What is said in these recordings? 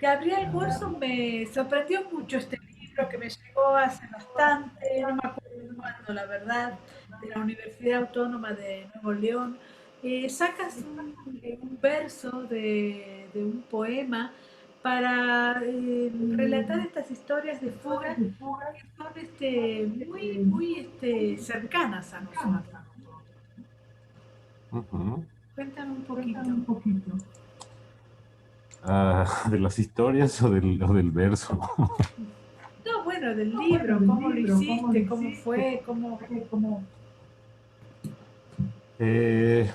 Gabriel Wilson me sorprendió mucho este libro que me llegó hace bastante, no me acuerdo cuándo, la verdad, de la Universidad Autónoma de Nuevo León. Sacas un verso de un poema para relatar estas historias de fuga que son muy cercanas a nosotros. Ujú. Cuéntame un poquito. Ah, ¿de las historias o del verso? No, bueno, del libro, cómo lo hiciste, cómo fue, cómo... Eh,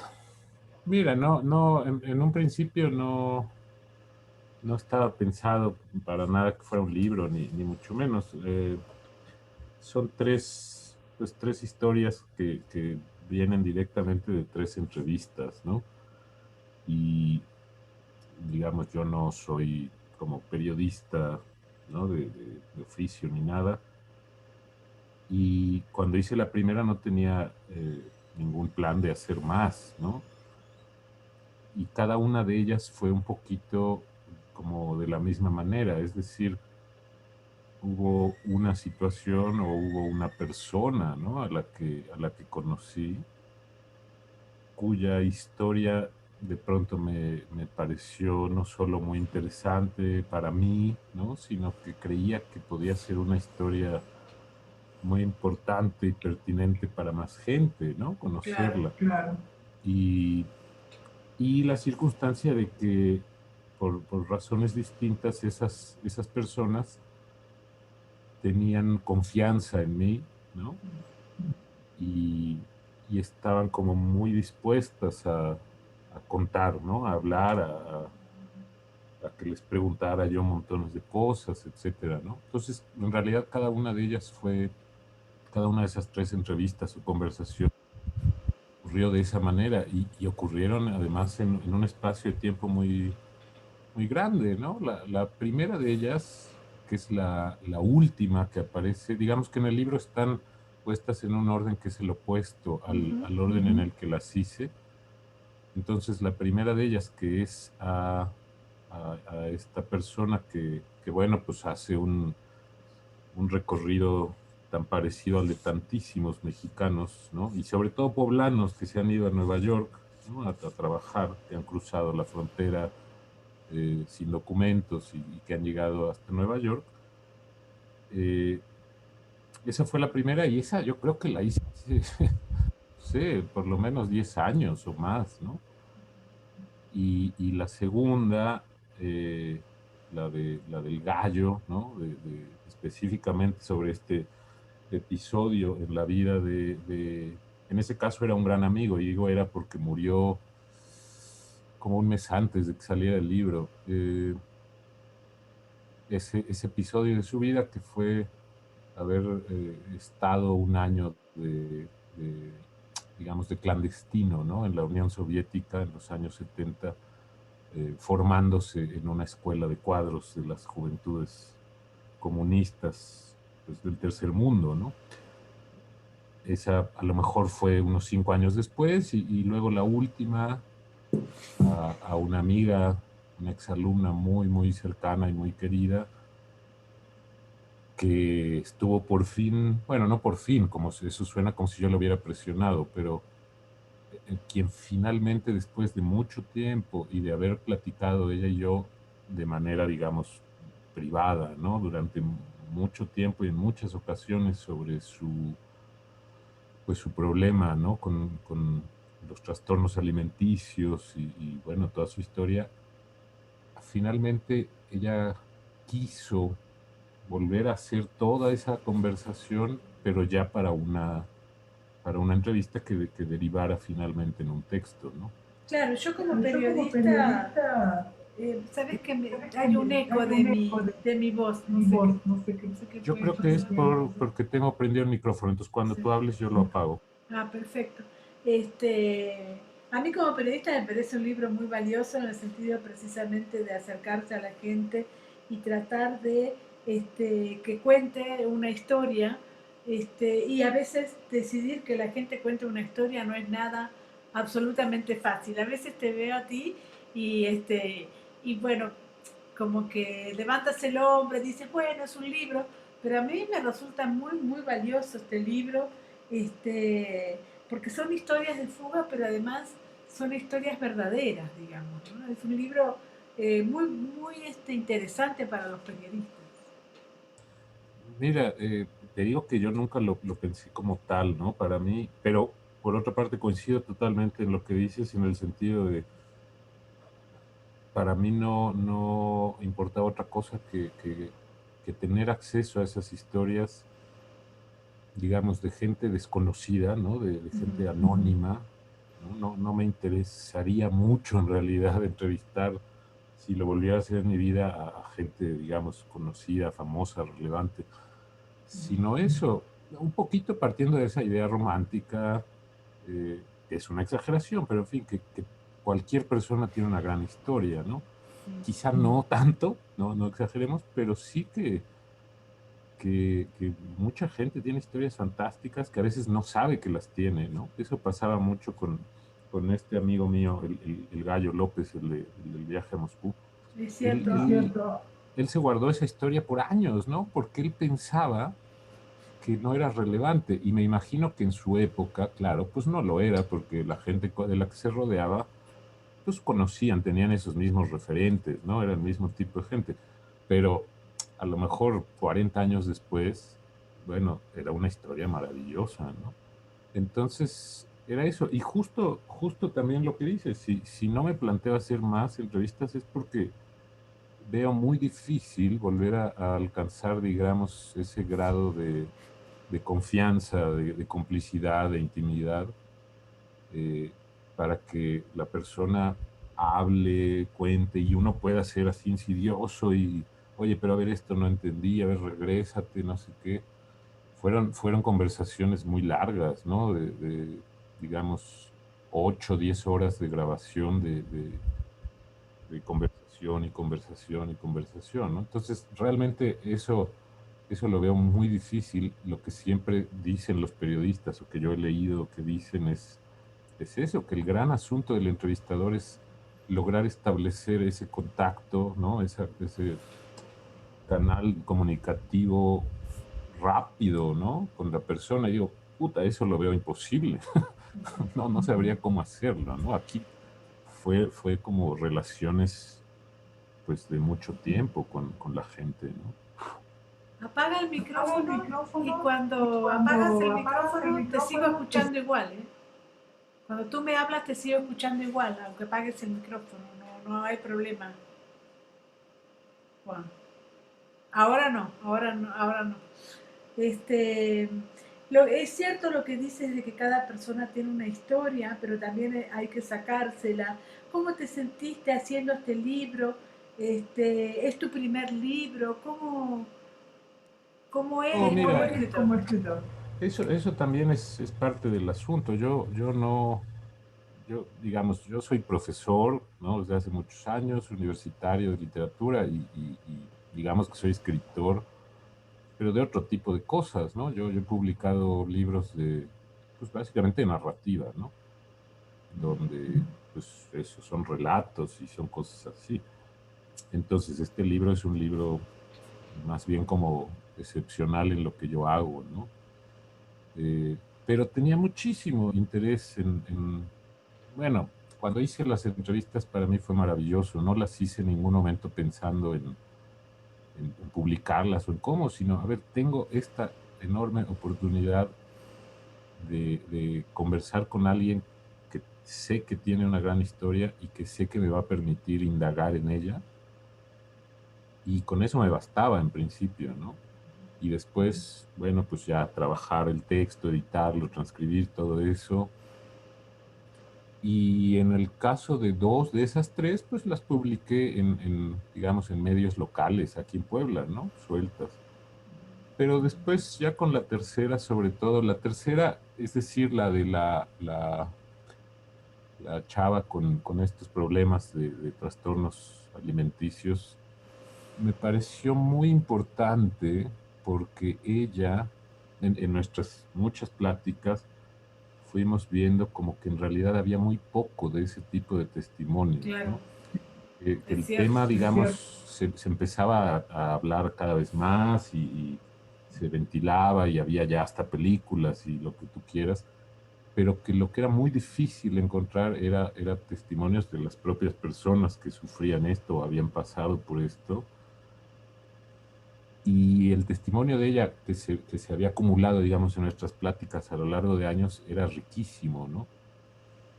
Mira, no, en un principio no estaba pensado para nada que fuera un libro, ni mucho menos. Son tres historias que vienen directamente de tres entrevistas, ¿no? Y digamos, yo no soy como periodista, ¿no? De oficio ni nada. Y cuando hice la primera no tenía ningún plan de hacer más, ¿no? Y cada una de ellas fue un poquito como de la misma manera, es decir, hubo una situación o hubo una persona, ¿no? A la que conocí, cuya historia de pronto me pareció no solo muy interesante para mí, ¿no? Sino que creía que podía ser una historia muy importante y pertinente para más gente, ¿no? Claro. Conocerla. Y, y la circunstancia de que por razones distintas esas personas tenían confianza en mí, ¿no? Y, y estaban como muy dispuestas a contar, ¿no? A hablar, a que les preguntara yo montones de cosas, etcétera, ¿no? Entonces, en realidad, cada una de esas tres entrevistas o conversaciones ocurrió de esa manera y ocurrieron además en un espacio de tiempo muy grande, ¿no? La primera de ellas, que es la última que aparece, digamos que en el libro están puestas en un orden que es el opuesto Ujú. al orden en el que las hice. Entonces, la primera de ellas, que es a esta persona que, bueno, pues hace un recorrido tan parecido al de tantísimos mexicanos, ¿no? Y sobre todo poblanos que se han ido a Nueva York, ¿no? A trabajar, que han cruzado la frontera sin documentos y que han llegado hasta Nueva York. Eh, Esa fue la primera y esa yo creo que la hice hace, no sé, por lo menos 10 años o más, ¿no? Y la segunda, eh, la del gallo, ¿no? Específicamente sobre este episodio en la vida en ese caso era un gran amigo, y digo era porque murió como un mes antes de que saliera el libro. Ese episodio de su vida que fue haber estado un año digamos, de clandestino, ¿no? En la Unión Soviética en los años 70, formándose en una escuela de cuadros de las juventudes comunistas, pues, del tercer mundo, ¿no? Esa a lo mejor fue unos 5 años después, y luego la última a una amiga, una exalumna muy cercana y muy querida, que estuvo por fin, bueno, no por fin, eso suena como si yo lo hubiera presionado, pero quien finalmente, después de mucho tiempo y de haber platicado ella y yo de manera, digamos, privada, ¿no? Durante mucho tiempo y en muchas ocasiones sobre su problema, ¿no? Con los trastornos alimenticios bueno, toda su historia, finalmente ella quiso volver a hacer toda esa conversación, pero ya para una entrevista que derivara finalmente en un texto, ¿no? Claro, yo como periodista, sabes que hay un eco de mi voz, no sé qué Yo puede creo que es pasar. porque tengo prendido el micrófono, entonces cuando Sí. tú hables yo lo apago. Ah, perfecto. Este, a mí como periodista me parece un libro muy valioso en el sentido precisamente de acercarse a la gente y tratar de que cuente una historia, y a veces decidir que la gente cuente una historia no es nada absolutamente fácil. A veces te veo a ti y y bueno, como que levantas el hombro y dices, bueno, es un libro, pero a mí me resulta muy, muy valioso este libro, porque son historias de fuga, pero además son historias verdaderas, digamos, ¿no? Es un libro muy, muy interesante para los periodistas. Mira, te digo que yo nunca lo pensé como tal, ¿no? Para mí, pero por otra parte coincido totalmente en lo que dices, en el sentido de, para mí no importaba otra cosa que tener acceso a esas historias, digamos, de gente desconocida, ¿no? De gente anónima, ¿no? No me interesaría mucho en realidad entrevistar, si lo volviera a hacer en mi vida, a gente, digamos, conocida, famosa, relevante, sino eso, un poquito partiendo de esa idea romántica, que es una exageración, pero en fin, que cualquier persona tiene una gran historia, ¿no? Quizá no tanto, no exageremos, pero sí que mucha gente tiene historias fantásticas que a veces no sabe que las tiene, ¿no? Eso pasaba mucho con este amigo mío, el Gallo López, el del viaje a Moscú. Es Él, cierto. Es él, cierto. él se guardó esa historia por años, ¿no? Porque él pensaba que no era relevante. Y me imagino que en su época, claro, pues no lo era, porque la gente de la que se rodeaba, pues conocían, tenían esos mismos referentes, ¿no? Era el mismo tipo de gente. Pero a lo mejor 40 años después, bueno, era una historia maravillosa, ¿no? Entonces, era eso. Y justo también lo que dices, si no me planteo hacer más entrevistas es porque veo muy difícil volver a alcanzar, digamos, ese grado de confianza, de complicidad, de intimidad, eh, para que la persona hable, cuente y uno pueda ser así insidioso y, oye, pero a ver, esto no entendí, a ver, regrésate, no sé qué. Fueron conversaciones muy largas, ¿no? Digamos, 8 o 10 horas de grabación de conversación y conversación y conversación, ¿no? Entonces, realmente eso lo veo muy difícil. Lo que siempre dicen los periodistas o que yo he leído que dicen es eso, que el gran asunto del entrevistador es lograr establecer ese contacto, ¿no? Ese canal comunicativo rápido, ¿no? Con la persona. Y digo, puta, eso lo veo imposible. No sabría cómo hacerlo, ¿no? Aquí fue como relaciones pues de mucho tiempo con la gente, ¿no? Apaga el Apaga el micrófono y micrófono y cuando apagas el cuando apagas el micrófono te sigo micrófono te... escuchando igual, ¿eh? Cuando tú me hablas te sigo escuchando igual, aunque apagues el micrófono, no hay problema, Juan. Ahora no, ahora no, ahora no. Este, es cierto lo que dices de que cada persona tiene una historia, pero también hay que sacársela. ¿Cómo te sentiste haciendo este libro? ¿Es tu primer libro? ¿Cómo Oh, eres como mira, escritor? como escritor. eso también es parte del asunto. Yo no, digamos, yo soy profesor, ¿no? Desde hace muchos años, universitario de literatura y digamos que soy escritor, pero de otro tipo de cosas, ¿no? Yo he publicado libros pues básicamente de narrativa, ¿no? Donde, pues, eso son relatos y son cosas así. Entonces, este libro es un libro más bien como excepcional en lo que yo hago, ¿no? Pero tenía muchísimo interés bueno, cuando hice las entrevistas para mí fue maravilloso, no las hice en ningún momento pensando en publicarlas o en cómo, sino, a ver, tengo esta enorme oportunidad de conversar con alguien que sé que tiene una gran historia y que sé que me va a permitir indagar en ella, y con eso me bastaba en principio, ¿no? Y después, bueno, pues ya trabajar el texto, editarlo, transcribir todo eso. Y en el caso de dos de esas tres, pues las publiqué digamos, en medios locales aquí en Puebla, ¿no? Sueltas. Pero después, ya con la tercera, sobre todo, la tercera, es decir, la de la chava con estos problemas de trastornos alimenticios, me pareció muy importante porque ella, en nuestras muchas pláticas, fuimos viendo como que en realidad había muy poco de ese tipo de testimonios, Claro. ¿no? que Es el cierto, tema, es digamos, cierto. se empezaba a hablar cada vez más y se ventilaba y había ya hasta películas y lo que tú quieras, pero que lo que era muy difícil encontrar era testimonios de las propias personas que sufrían esto o habían pasado por esto. Y el testimonio de ella que se había acumulado, digamos, en nuestras pláticas a lo largo de años era riquísimo, ¿no?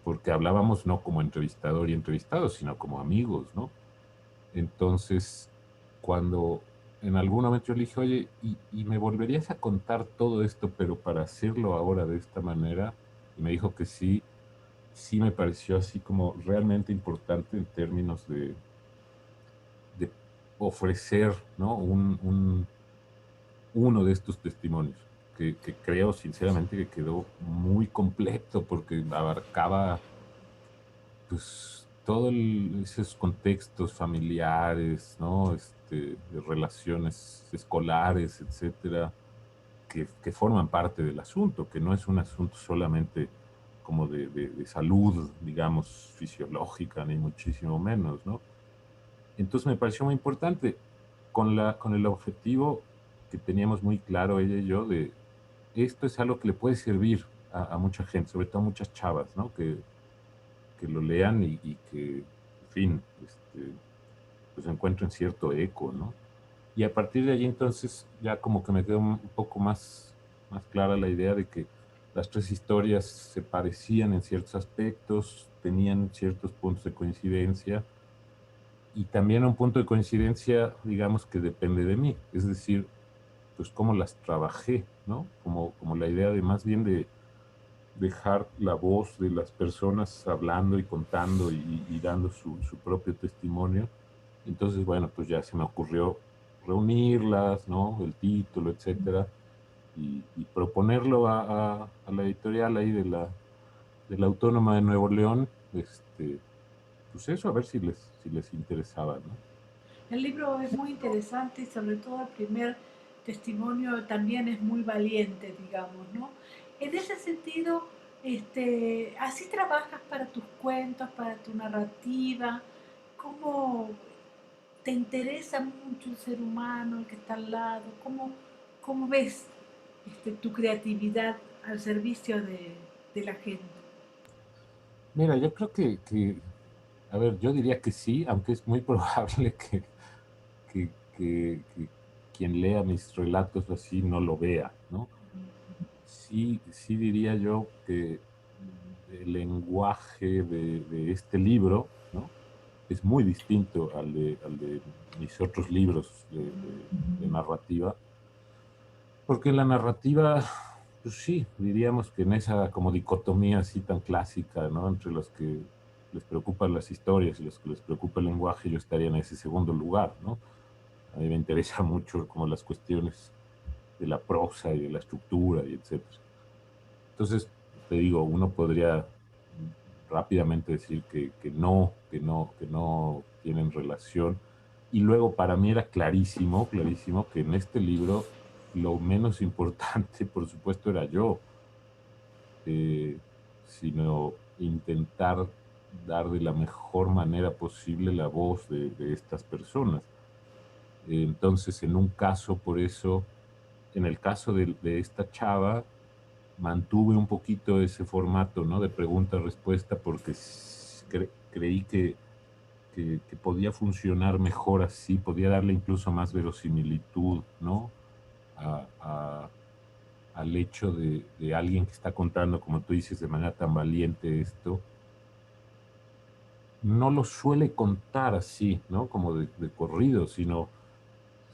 Porque hablábamos no como entrevistador y entrevistado, sino como amigos, ¿no? Entonces, cuando en algún momento yo le dije, oye, y me volverías a contar todo esto, pero para hacerlo ahora de esta manera? Y me dijo que sí, sí me pareció así como realmente importante en términos de ofrecer, ¿no? Uno de estos testimonios, que creo sinceramente que quedó muy completo porque abarcaba pues todos esos contextos familiares, ¿no? De relaciones escolares, etcétera, que forman parte del asunto, que no es un asunto solamente como de salud, digamos, fisiológica, ni muchísimo menos, ¿no? Entonces me pareció muy importante, con el objetivo que teníamos muy claro ella y yo, de esto es algo que le puede servir a mucha gente, sobre todo a muchas chavas, ¿no? Que lo lean y que, en fin, pues encuentren cierto eco, ¿no? Y a partir de allí entonces ya como que me quedó un poco más clara la idea de que las tres historias se parecían en ciertos aspectos, tenían ciertos puntos de coincidencia y también un punto de coincidencia, digamos, que depende de mí, es decir, pues cómo las trabajé, ¿no? Como la idea de más bien de dejar la voz de las personas hablando y contando y dando su propio testimonio. Entonces, bueno, pues ya se me ocurrió reunirlas, ¿no? El título, etcétera, y proponerlo a la editorial ahí de la Autónoma de Nuevo León, pues eso, a ver si les interesaba, ¿no? El libro es muy interesante y sobre todo el primer testimonio también es muy valiente, digamos, ¿no? En ese sentido, así trabajas para tus cuentos, para tu narrativa, cómo te interesa mucho el ser humano, el que está al lado, cómo ves tu creatividad al servicio de la gente. Mira, yo creo a ver, yo diría que sí, aunque es muy probable que quien lea mis relatos así no lo vea, ¿no? Sí, sí diría yo que el lenguaje de este libro, ¿no? Es muy distinto al de mis otros libros de narrativa, porque en la narrativa, pues sí, diríamos que en esa como dicotomía así tan clásica, ¿no? Entre los que les preocupan las historias y los que les preocupa el lenguaje, yo estaría en ese segundo lugar, ¿no? A mí me interesa mucho como las cuestiones de la prosa y de la estructura y etcétera. Entonces, te digo, uno podría rápidamente decir que no tienen relación. Y luego para mí era clarísimo, clarísimo que en este libro lo menos importante, por supuesto, era yo, eh, sino intentar dar de la mejor manera posible la voz de estas personas. Entonces, en un caso, por eso, en el caso de esta chava, mantuve un poquito ese formato, ¿no? De pregunta-respuesta porque creí que podía funcionar mejor así, podía darle incluso más verosimilitud, ¿no? A, al hecho de alguien que está contando, como tú dices, de manera tan valiente esto. No lo suele contar así, ¿no? Como de corrido, sino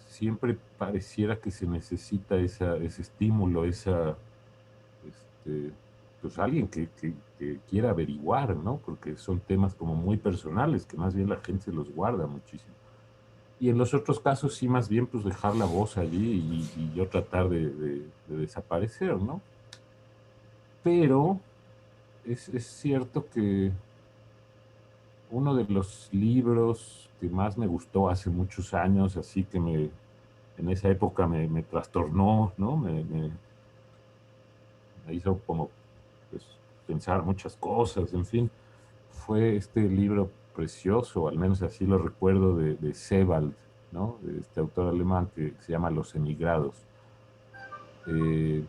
siempre pareciera que se necesita ese estímulo, este, pues alguien que quiera averiguar, ¿no? Porque son temas como muy personales, que más bien la gente se los guarda muchísimo. Y en los otros casos sí, más bien pues dejar la voz allí y yo tratar de desaparecer, ¿no? Pero es cierto que uno de los libros que más me gustó hace muchos años, así que en esa época me trastornó, ¿no? Me hizo como pues, pensar muchas cosas, en fin, fue este libro precioso, al menos así lo recuerdo, de Sebald, ¿no? De este autor alemán que se llama Los emigrados. Eh,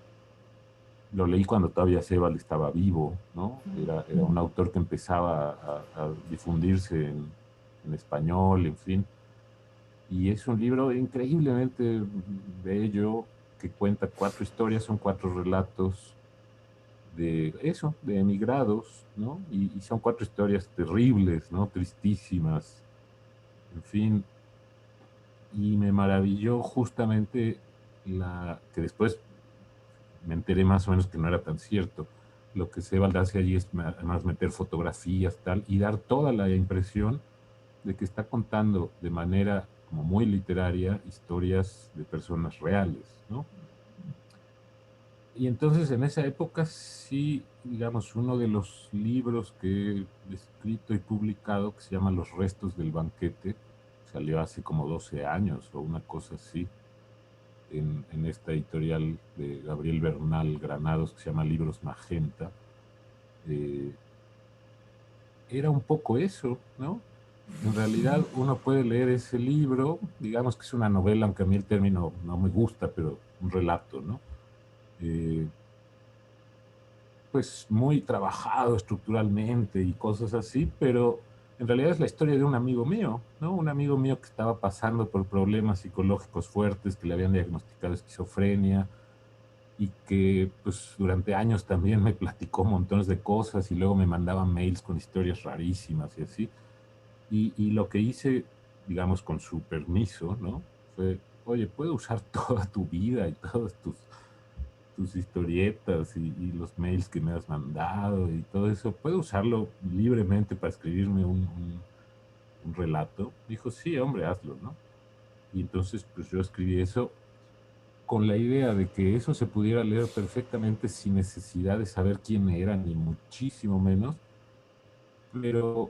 lo leí cuando todavía Sebald estaba vivo, ¿no? Era un autor que empezaba a difundirse en español, en fin. Y es un libro increíblemente bello que cuenta cuatro historias, son cuatro relatos de eso, de emigrados, ¿no? Y son cuatro historias terribles, ¿no? Tristísimas, en fin. Y me maravilló justamente que después me enteré más o menos que no era tan cierto. Lo que Sebald hace allí es además meter fotografías, tal, y dar toda la impresión de que está contando de manera como muy literaria historias de personas reales, ¿no? Y entonces en esa época sí, digamos, uno de los libros que he escrito y publicado, que se llama Los restos del banquete, salió hace como 12 años o una cosa así, en esta editorial de Gabriel Bernal Granados, que se llama Libros Magenta. eh, Era un poco eso, ¿no? En realidad uno puede leer ese libro, digamos que es una novela, aunque a mí el término no me gusta, pero un relato, ¿no? Eh, pues muy trabajado estructuralmente y cosas así, pero en realidad es la historia de un amigo mío, ¿no? Un amigo mío que estaba pasando por problemas psicológicos fuertes, que le habían diagnosticado esquizofrenia y que pues durante años también me platicó montones de cosas y luego me mandaba mails con historias rarísimas y así. Y lo que hice, digamos, con su permiso, ¿no? Fue, oye, puedo usar toda tu vida y todas tus historietas y los mails que me has mandado y todo eso. ¿Puedo usarlo libremente para escribirme un relato? Dijo, sí, hombre, hazlo, ¿no? Y entonces, pues yo escribí eso con la idea de que eso se pudiera leer perfectamente sin necesidad de saber quién era, ni muchísimo menos, pero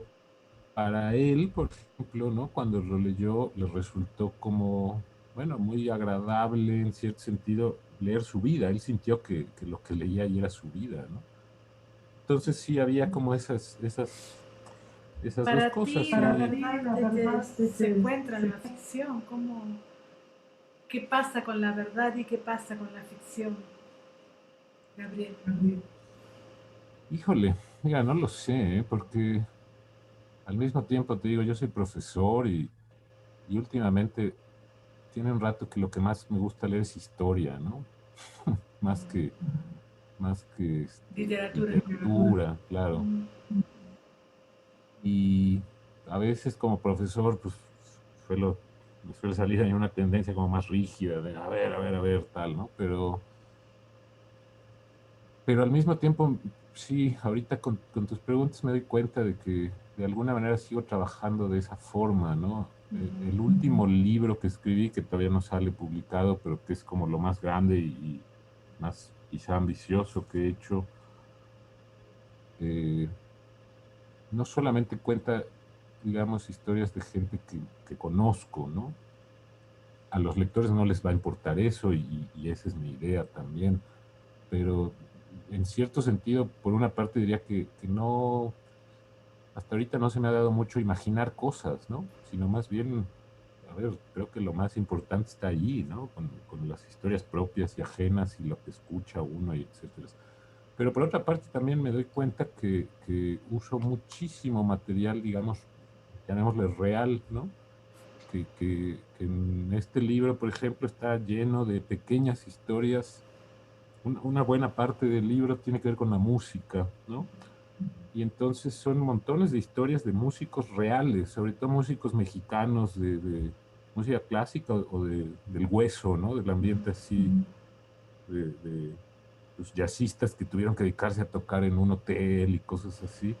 para él, por ejemplo, ¿no? Cuando lo leyó, le resultó como, bueno, muy agradable en cierto sentido leer su vida. Él sintió que lo que leía ahí era su vida, ¿no? Entonces sí había como esas dos Para cosas. ti, la verdad, se encuentra en la ficción. ¿Qué pasa con la verdad y qué pasa con la ficción, Gabriel? Híjole, mira, no lo sé, ¿eh? Porque al mismo tiempo te digo, yo soy profesor y últimamente tiene un rato que lo que más me gusta leer es historia, ¿no? Más que Literatura. literatura, claro. Mm. Y a veces como profesor, pues me suele salir ahí una tendencia como más rígida de a ver, a ver, a ver, tal, ¿no? Pero al mismo tiempo, sí, ahorita con tus preguntas me doy cuenta de que de alguna manera sigo trabajando de esa forma, ¿no? El último libro que escribí, que todavía no sale publicado, pero que es como lo más grande y más quizá ambicioso que he hecho, eh, no solamente cuenta, digamos, historias de gente que conozco, ¿no? A los lectores no les va a importar eso y esa es mi idea también, pero en cierto sentido, por una parte diría que no, hasta ahorita no se me ha dado mucho imaginar cosas, ¿no? Sino más bien, a ver, creo que lo más importante está allí, ¿no? Con las historias propias y ajenas y lo que escucha uno y etcétera. Pero por otra parte también me doy cuenta que uso muchísimo material, digamos, llamémosle real, ¿no? Que en este libro, por ejemplo, está lleno de pequeñas historias. Una buena parte del libro tiene que ver con la música, ¿no? Y entonces son montones de historias de músicos reales, sobre todo músicos mexicanos de música clásica del hueso, ¿no? Del ambiente así, de los jazzistas que tuvieron que dedicarse a tocar en un hotel y cosas así.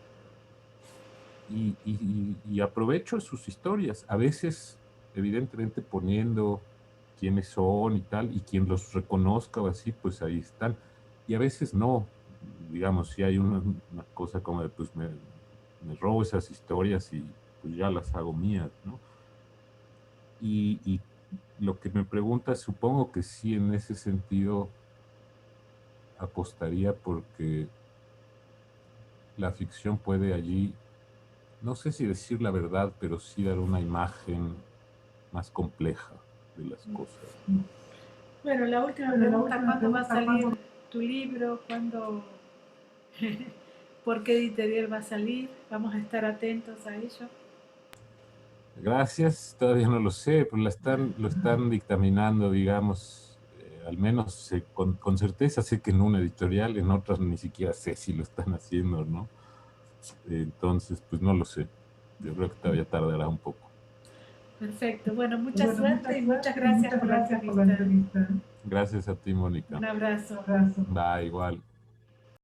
Y aprovecho sus historias, a veces evidentemente poniendo quiénes son y tal, y quien los reconozca o así, pues ahí están. Y a veces no, digamos, si hay una cosa como de, pues me robo esas historias y pues ya las hago mías, ¿no? Y lo que me preguntas, supongo que sí, en ese sentido apostaría porque la ficción puede allí no sé si decir la verdad, pero sí dar una imagen más compleja de las cosas. Bueno, la última pregunta, ¿cuándo va a salir tu libro? ¿Cuándo, por qué editorial va a salir? Vamos a estar atentos a ello. Gracias, todavía no lo sé, pero lo están dictaminando, digamos, al menos con certeza sé que en una editorial, en otras ni siquiera sé si lo están haciendo, ¿no? Entonces, pues no lo sé. Yo creo que todavía tardará un poco. Perfecto. Bueno, mucha suerte y muchas gracias por la entrevista. Gracias a ti, Mónica. Un abrazo. Va, igual.